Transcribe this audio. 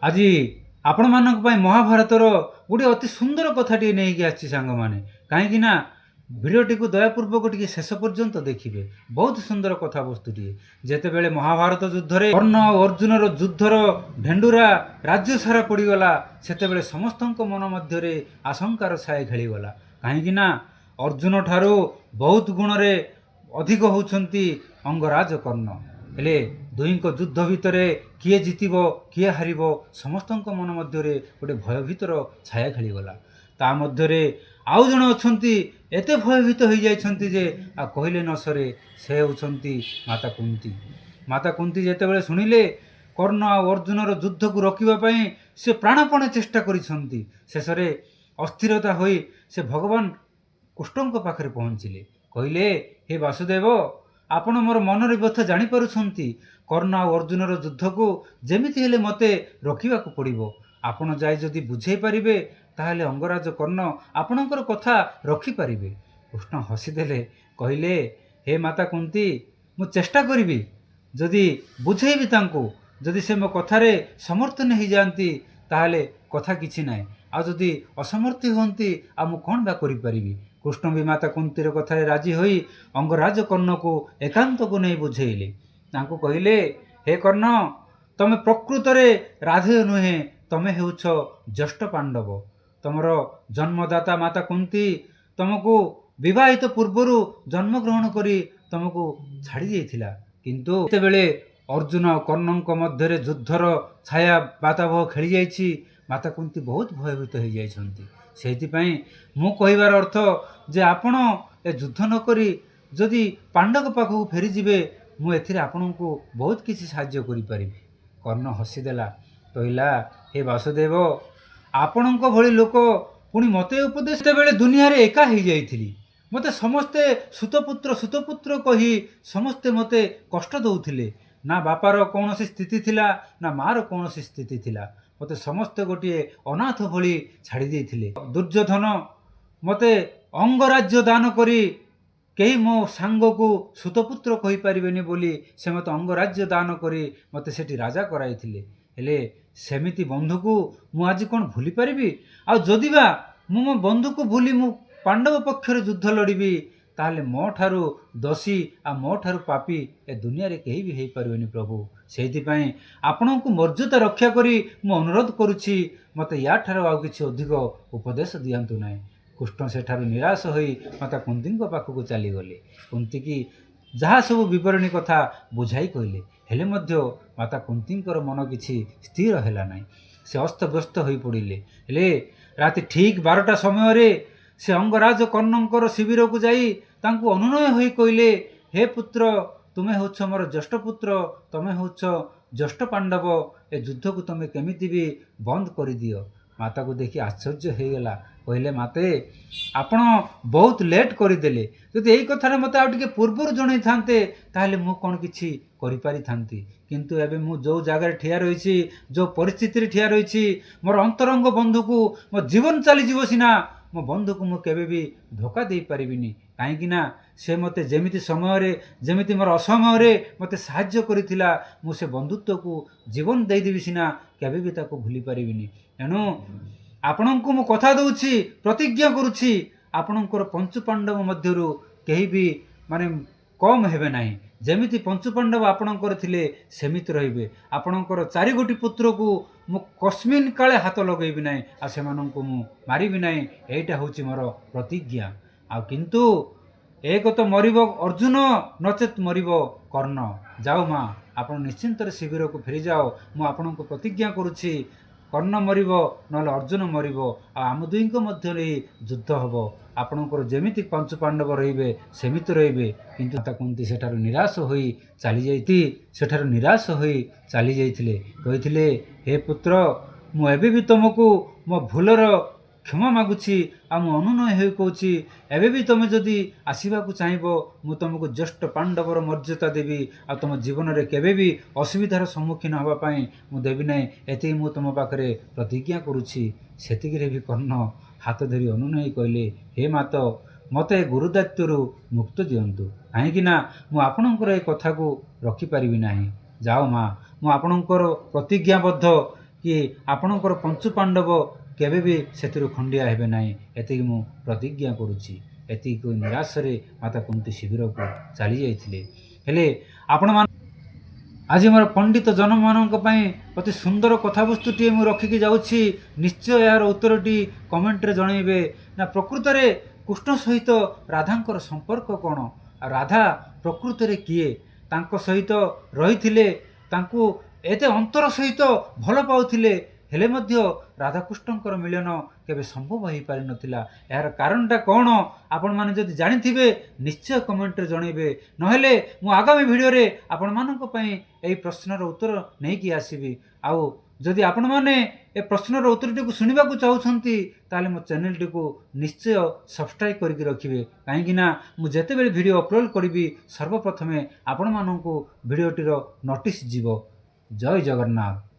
ଆଜି ଆପଣମାନଙ୍କ ପାଇଁ ମହାଭାରତର ଗୋଟିଏ ଅତି ସୁନ୍ଦର କଥାଟିଏ ନେଇକି ଆସିଛି ସାଙ୍ଗମାନେ। କାହିଁକି ନା ଭିଡ଼ିଓଟିକୁ ଦୟାପୂର୍ବକ ଟିକେ ଶେଷ ପର୍ଯ୍ୟନ୍ତ ଦେଖିବେ। ବହୁତ ସୁନ୍ଦର କଥାବସ୍ତୁଟିଏ। ଯେତେବେଳେ ମହାଭାରତ ଯୁଦ୍ଧରେ କର୍ଣ୍ଣ ଆଉ ଅର୍ଜୁନର ଯୁଦ୍ଧର ଢେଣ୍ଡୁରା ରାଜ୍ୟ ସାରା ପଡ଼ିଗଲା, ସେତେବେଳେ ସମସ୍ତଙ୍କ ମନ ମଧ୍ୟରେ ଆଶଙ୍କାର ଛାଏ ଖେଳିଗଲା। କାହିଁକି ନା ଅର୍ଜୁନ ଠାରୁ ବହୁତ ଗୁଣରେ ଅଧିକ ହେଉଛନ୍ତି ଅଙ୍ଗରାଜ କର୍ଣ୍ଣ। ହେଲେ ଦୁହିଁଙ୍କ ଯୁଦ୍ଧ ଭିତରେ କିଏ ଜିତିବ କିଏ ହାରିବ, ସମସ୍ତଙ୍କ ମନ ମଧ୍ୟରେ ଗୋଟେ ଭୟଭୀତର ଛାୟା ଖେଳିଗଲା। ତା ମଧ୍ୟରେ ଆଉ ଜଣେ ଅଛନ୍ତି, ଏତେ ଭୟଭୀତ ହୋଇଯାଇଛନ୍ତି ଯେ ଆଉ କହିଲେ ନ ସରେ। ସେ ହେଉଛନ୍ତି ମାତା କୁନ୍ତୀ। ମାତା କୁନ୍ତୀ ଯେତେବେଳେ ଶୁଣିଲେ କର୍ଣ୍ଣ ଆଉ ଅର୍ଜୁନର ଯୁଦ୍ଧକୁ ରୋକିବା ପାଇଁ ସେ ପ୍ରାଣପଣେ ଚେଷ୍ଟା କରିଛନ୍ତି, ଶେଷରେ ଅସ୍ଥିରତା ହୋଇ ସେ ଭଗବାନ କୃଷ୍ଣଙ୍କ ପାଖରେ ପହଞ୍ଚିଲେ। କହିଲେ, ହେ ବାସୁଦେବ, ଆପଣ ମୋର ମନର ବ୍ୟଥା ଜାଣିପାରୁଛନ୍ତି। କର୍ଣ୍ଣ ଆଉ ଅର୍ଜୁନର ଯୁଦ୍ଧକୁ ଯେମିତି ହେଲେ ମୋତେ ରୋକିବାକୁ ପଡ଼ିବ। ଆପଣ ଯାଇ ଯଦି ବୁଝେଇ ପାରିବେ, ତାହେଲେ ଅଙ୍ଗରାଜ କର୍ଣ୍ଣ ଆପଣଙ୍କର କଥା ରଖିପାରିବେ। କୃଷ୍ଣ ହସିଦେଲେ, କହିଲେ, ହେ ମାତା କୁନ୍ତୀ, ମୁଁ ଚେଷ୍ଟା କରିବି। ଯଦି ବୁଝେଇବି ତାଙ୍କୁ, ଯଦି ସେ ମୋ କଥାରେ ସମର୍ଥନ ହେଇଯାଆନ୍ତି, ତାହେଲେ କଥା କିଛି ନାହିଁ। ଆଉ ଯଦି ଅସମର୍ଥ ହୁଅନ୍ତି, ଆଉ ମୁଁ କ'ଣ ବା କରିପାରିବି। କୃଷ୍ଣ ବି ମାତା କୁନ୍ତୀର କଥାରେ ରାଜି ହୋଇ ଅଙ୍ଗରାଜ କର୍ଣ୍ଣକୁ ଏକାନ୍ତକୁ ନେଇ ବୁଝେଇଲେ। ତାଙ୍କୁ କହିଲେ, ହେ କର୍ଣ୍ଣ, ତମେ ପ୍ରକୃତରେ ରାଧେୟ ନୁହେଁ, ତମେ ହେଉଛ ଜ୍ୟେଷ୍ଠ ପାଣ୍ଡବ। ତମର ଜନ୍ମଦାତା ମାତା କୁନ୍ତୀ ତମକୁ ବିବାହିତ ପୂର୍ବରୁ ଜନ୍ମଗ୍ରହଣ କରି ତମକୁ ଛାଡ଼ି ଦେଇଥିଲା। କିନ୍ତୁ ଯେତେବେଳେ ଅର୍ଜୁନ କର୍ଣ୍ଣଙ୍କ ମଧ୍ୟରେ ଯୁଦ୍ଧର ଛାୟା ବାତାବହ ଖେଳିଯାଇଛି, ମାତା କୁନ୍ତୀ ବହୁତ ଭୟଭୀତ ହୋଇଯାଇଛନ୍ତି। ସେଇଥିପାଇଁ ମୁଁ କହିବାର ଅର୍ଥ ଯେ ଆପଣ ଏ ଯୁଦ୍ଧ ନ କରି ଯଦି ପାଣ୍ଡବ ପାଖକୁ ଫେରିଯିବେ, ମୁଁ ଏଥିରେ ଆପଣଙ୍କୁ ବହୁତ କିଛି ସାହାଯ୍ୟ କରିପାରିବି। କର୍ଣ୍ଣ ହସିଦେଲା, କହିଲା, ହେ ବାସୁଦେବ, ଆପଣଙ୍କ ଭଳି ଲୋକ ପୁଣି ମୋତେ ଉପଦେଶ। ଯେତେବେଳେ ଦୁନିଆରେ ଏକା ହେଇଯାଇଥିଲି, ମୋତେ ସମସ୍ତେ ସୁତପୁତ୍ର କହି ସମସ୍ତେ ମୋତେ କଷ୍ଟ ଦେଉଥିଲେ। ନା ବାପାର କୌଣସି ସ୍ଥିତି ଥିଲା, ନା ମାଆର କୌଣସି ସ୍ଥିତି ଥିଲା। ମୋତେ ସମସ୍ତେ ଗୋଟିଏ ଅନାଥ ଭଳି ଛାଡ଼ି ଦେଇଥିଲେ। ଦୁର୍ଯ୍ୟୋଧନ ମୋତେ ଅଙ୍ଗରାଜ୍ୟ ଦାନ କରି, କେହି ମୋ ସାଙ୍ଗକୁ ସୁତପୁତ୍ର କହିପାରିବେନି ବୋଲି ସେ ମୋତେ ଅଙ୍ଗରାଜ୍ୟ ଦାନ କରି ମୋତେ ସେଠି ରାଜା କରାଇଥିଲେ। ହେଲେ ସେମିତି ବନ୍ଧୁକୁ ମୁଁ ଆଜି କ'ଣ ଭୁଲି ପାରିବି? ଆଉ ଯଦି ବା ମୁଁ ମୋ ବନ୍ଧୁକୁ ଭୁଲି ମୁଁ ପାଣ୍ଡବ ପକ୍ଷରେ ଯୁଦ୍ଧ ଲଢ଼ିବି, ତାହେଲେ ମୋ ଠାରୁ ଦୋଷୀ ଆଉ ମୋ ଠାରୁ ପାପୀ ଏ ଦୁନିଆରେ କେହି ବି ହେଇପାରିବେନି ପ୍ରଭୁ। ସେଇଥିପାଇଁ ଆପଣଙ୍କୁ ମର୍ଯ୍ୟାଦା ରକ୍ଷା କରି ମୁଁ ଅନୁରୋଧ କରୁଛି, ମୋତେ ୟାଠାରୁ ଆଉ କିଛି ଅଧିକ ଉପଦେଶ ଦିଅନ୍ତୁ ନାହିଁ। କୃଷ୍ଣ ସେଠାରୁ ନିରାଶ ହୋଇ ମାତା କୁନ୍ତୀଙ୍କ ପାଖକୁ ଚାଲିଗଲେ। କୁନ୍ତୀକି ଯାହା ସବୁ ବିବରଣୀ କଥା ବୁଝାଇ କହିଲେ, ହେଲେ ମଧ୍ୟ ମାତା କୁନ୍ତୀଙ୍କର ମନ କିଛି ସ୍ଥିର ହେଲା ନାହିଁ। ସେ ଅସ୍ତବ୍ୟସ୍ତ ହୋଇପଡ଼ିଲେ। ହେଲେ ରାତି ଠିକ୍ 12ଟା ସମୟରେ ସେ ଅଙ୍ଗରାଜ କର୍ଣ୍ଣଙ୍କର ଶିବିରକୁ ଯାଇ ତାଙ୍କୁ ଅନୁନୟ ହୋଇ କହିଲେ, ହେ ପୁତ୍ର, ତୁମେ ହେଉଛ ମୋର ଜ୍ୟେଷ୍ଠ ପୁତ୍ର, ତୁମେ ହେଉଛ ଜ୍ୟେଷ୍ଠ ପାଣ୍ଡବ, ଏ ଯୁଦ୍ଧକୁ ତୁମେ କେମିତି ବି ବନ୍ଦ କରିଦିଅ। ମାତାକୁ ଦେଖି ଆଶ୍ଚର୍ଯ୍ୟ ହୋଇଗଲା। କହିଲେ, ମାତେ, ଆପଣ ବହୁତ ଲେଟ୍ କରିଦେଲେ। ଯଦି ଏଇ କଥାଟା ମୋତେ ଆଉ ଟିକେ ପୂର୍ବରୁ ଜଣାଇଥାନ୍ତେ, ତାହେଲେ ମୁଁ କ'ଣ କିଛି କରିପାରିଥାନ୍ତି। କିନ୍ତୁ ଏବେ ମୁଁ ଯେଉଁ ଜାଗାରେ ଠିଆ ରହିଛି, ଯେଉଁ ପରିସ୍ଥିତିରେ ଠିଆ ରହିଛି, ମୋର ଅନ୍ତରଙ୍ଗ ବନ୍ଧୁକୁ ମୋ ଜୀବନ ଚାଲିଯିବ ସିନା, ମୋ ବନ୍ଧୁକୁ ମୁଁ କେବେ ବି ଧୋକା ଦେଇପାରିବିନି। କାହିଁକି ନା ସେ ମୋତେ ଯେମିତି ସମୟରେ, ଯେମିତି ମୋର ଅସମୟରେ ମୋତେ ସାହାଯ୍ୟ କରିଥିଲା, ମୁଁ ସେ ବନ୍ଧୁତ୍ୱକୁ ଜୀବନ ଦେଇଦେବି ସିନା, କେବେ ବି ତାକୁ ଭୁଲି ପାରିବିନି। ଏଣୁ ଆପଣଙ୍କୁ ମୁଁ କଥା ଦେଉଛି, ପ୍ରତିଜ୍ଞା କରୁଛି, ଆପଣଙ୍କର ପଞ୍ଚୁପାଣ୍ଡବ ମଧ୍ୟରୁ କେହି ବି କମ୍ ହେବେ ନାହିଁ। ଯେମିତି ପଞ୍ଚୁପାଣ୍ଡବ ଆପଣଙ୍କର ଥିଲେ ସେମିତି ରହିବେ। ଆପଣଙ୍କର 4ଗୋଟି ପୁତ୍ରକୁ ମୁଁ କସ୍ମିନ୍ କାଳେ ହାତ ଲଗାଇବି ନାହିଁ, ଆଉ ସେମାନଙ୍କୁ ମୁଁ ମାରିବି ନାହିଁ। ଏଇଟା ହେଉଛି ମୋର ପ୍ରତିଜ୍ଞା। ଆଉ କିନ୍ତୁ ଏକ ତ ମରିବ ଅର୍ଜୁନ, ନଚେତ୍ ମରିବ କର୍ଣ୍ଣ। ଯାଉ ମା, ଆପଣ ନିଶ୍ଚିନ୍ତରେ ଶିବିରକୁ ଫେରିଯାଅ। ମୁଁ ଆପଣଙ୍କୁ ପ୍ରତିଜ୍ଞା କରୁଛି, କର୍ଣ୍ଣ ମରିବ ନହେଲେ ଅର୍ଜୁନ ମରିବ, ଆଉ ଆମ ଦୁହିଁଙ୍କ ମଧ୍ୟରେ ହିଁ ଯୁଦ୍ଧ ହେବ। ଆପଣଙ୍କର ଯେମିତି ପଞ୍ଚୁପାଣ୍ଡବ ରହିବେ ସେମିତି ରହିବେ। କିନ୍ତୁ ମାତା କୁନ୍ତୀ ସେଠାରୁ ନିରାଶ ହୋଇ ଚାଲିଯାଇଥିଲେ। କହିଥିଲେ, ହେ ପୁତ୍ର, ମୁଁ ଏବେ ବି ତୁମକୁ ମୋ ଭୁଲର କ୍ଷମା ମାଗୁଛି, ଆଉ ମୁଁ ଅନୁନୟ ହୋଇ କହୁଛି, ଏବେ ବି ତୁମେ ଯଦି ଆସିବାକୁ ଚାହିଁବ, ମୁଁ ତୁମକୁ ଜ୍ୟେଷ୍ଠ ପାଣ୍ଡବର ମର୍ଯ୍ୟାଦା ଦେବି, ଆଉ ତୁମ ଜୀବନରେ କେବେ ବି ଅସୁବିଧାର ସମ୍ମୁଖୀନ ହେବା ପାଇଁ ମୁଁ ଦେବି ନାହିଁ। ଏତିକି ମୁଁ ତୁମ ପାଖରେ ପ୍ରତିଜ୍ଞା କରୁଛି। ସେତିକିରେ ବି କର୍ଣ୍ଣ ହାତ ଧରି ଅନୁନୟ କହିଲେ, ହେ ମାତ, ମୋତେ ଗୁରୁଦାୟିତ୍ୱରୁ ମୁକ୍ତ ଦିଅନ୍ତୁ। କାହିଁକି ନା ମୁଁ ଆପଣଙ୍କର ଏ କଥାକୁ ରଖିପାରିବି ନାହିଁ। ଯାଅ ମା, ମୁଁ ଆପଣଙ୍କର ପ୍ରତିଜ୍ଞାବଦ୍ଧ, କି ଆପଣଙ୍କର ପଞ୍ଚୁ ପାଣ୍ଡବ କେବେ ବି ସେଥିରୁ ଖଣ୍ଡିଆ ହେବେ ନାହିଁ, ଏତିକି ମୁଁ ପ୍ରତିଜ୍ଞା କରୁଛି। ଏତିକି ନିରାଶରେ ମାତା କୁନ୍ତୀ ଶିବିରକୁ ଚାଲି ଯାଇଥିଲେ। ହେଲେ ଆପଣମାନେ ଆଜି ମୋର ପଣ୍ଡିତ ଜନମାନଙ୍କ ପାଇଁ ଅତି ସୁନ୍ଦର କଥାବସ୍ତୁଟିଏ ମୁଁ ରଖିକି ଯାଉଛି। ନିଶ୍ଚୟ ଏହାର ଉତ୍ତରଟି କମେଣ୍ଟରେ ଜଣାଇବେ। ନା ପ୍ରକୃତରେ କୃଷ୍ଣ ସହିତ ରାଧାଙ୍କର ସମ୍ପର୍କ କ'ଣ? ଆଉ ରାଧା ପ୍ରକୃତରେ କିଏ? ତାଙ୍କ ସହିତ ରହିଥିଲେ, ତାଙ୍କୁ ଏତେ ଅନ୍ତର ସହିତ ଭଲ ପାଉଥିଲେ, ହେଲେ ମଧ୍ୟ ରାଧାକୃଷ୍ଣଙ୍କର ମିଳନ କେବେ ସମ୍ଭବ ହୋଇପାରିନଥିଲା। ଏହାର କାରଣଟା କ'ଣ? ଆପଣମାନେ ଯଦି ଜାଣିଥିବେ ନିଶ୍ଚୟ କମେଣ୍ଟରେ ଜଣାଇବେ। ନହେଲେ ମୁଁ ଆଗାମୀ ଭିଡ଼ିଓରେ ଆପଣମାନଙ୍କ ପାଇଁ ଏହି ପ୍ରଶ୍ନର ଉତ୍ତର ନେଇକି ଆସିବି। ଆଉ ଯଦି ଆପଣମାନେ ଏ ପ୍ରଶ୍ନର ଉତ୍ତରଟିକୁ ଶୁଣିବାକୁ ଚାହୁଁଛନ୍ତି, ତାହେଲେ ମୋ ଚ୍ୟାନେଲଟିକୁ ନିଶ୍ଚୟ ସବସ୍କ୍ରାଇବ୍ କରିକି ରଖିବେ। କାହିଁକିନା ମୁଁ ଯେତେବେଳେ ଭିଡ଼ିଓ ଅପଲୋଡ଼ କରିବି, ସର୍ବପ୍ରଥମେ ଆପଣମାନଙ୍କୁ ଭିଡ଼ିଓଟିର ନୋଟିସ୍ ଯିବ। ଜୟ ଜଗନ୍ନାଥ।